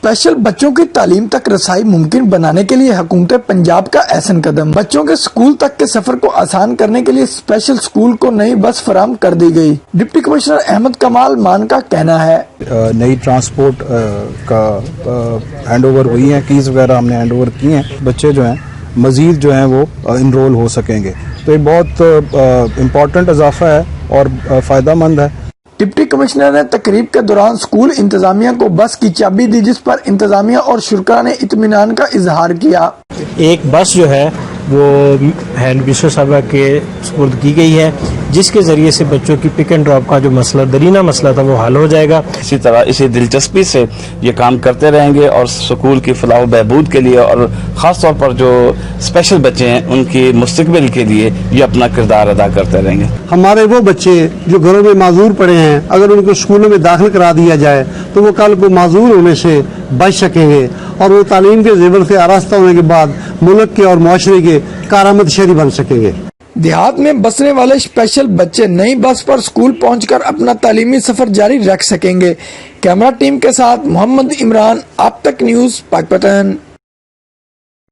Special بچوں کی تعلیم تک رسائی ممکن بنانے کے لیے حکومت پنجاب کا احسن قدم۔ بچوں کے سکول تک کے سفر کو آسان کرنے کے لیے اسپیشل سکول کو نئی بس فراہم کر دی گئی۔ ڈپٹی کمشنر احمد کمال مان کا کہنا ہے نئی ٹرانسپورٹ کا ہینڈ اوور ہوئی ہیں، کیز وغیرہ ہم نے ہینڈ اوور کی ہیں، بچے جو ہیں مزید جو ہیں وہ انرول ہو سکیں گے، تو یہ بہت امپورٹنٹ اضافہ ہے اور فائدہ مند ہے۔ ڈپٹی کمشنر نے تقریب کے دوران اسکول انتظامیہ کو بس کی چابی دی، جس پر انتظامیہ اور شرکاء نے اطمینان کا اظہار کیا۔ ایک بس جو ہے وہ ہیڈ مسٹر صاحبہ کے سپرد کی گئی ہے، جس کے ذریعے سے بچوں کی پک اینڈ ڈراپ کا جو مسئلہ درینہ مسئلہ تھا وہ حل ہو جائے گا۔ اسی طرح اسی دلچسپی سے یہ کام کرتے رہیں گے اور سکول کی فلاح و بہبود کے لیے اور خاص طور پر جو اسپیشل بچے ہیں ان کی مستقبل کے لیے یہ اپنا کردار ادا کرتے رہیں گے۔ ہمارے وہ بچے جو گھروں میں معذور پڑے ہیں، اگر ان کو اسکولوں میں داخل کرا دیا جائے تو وہ کل کو معذور ہونے سے بچ سکیں گے اور وہ تعلیم کے زیور سے آراستہ ہونے کے بعد ملک کے اور معاشرے کے کارآمد شہری بن سکیں گے۔ دیہات میں بسنے والے اسپیشل بچے نئی بس پر سکول پہنچ کر اپنا تعلیمی سفر جاری رکھ سکیں گے۔ کیمرہ ٹیم کے ساتھ محمد عمران، آپ تک نیوز، پاکپتن۔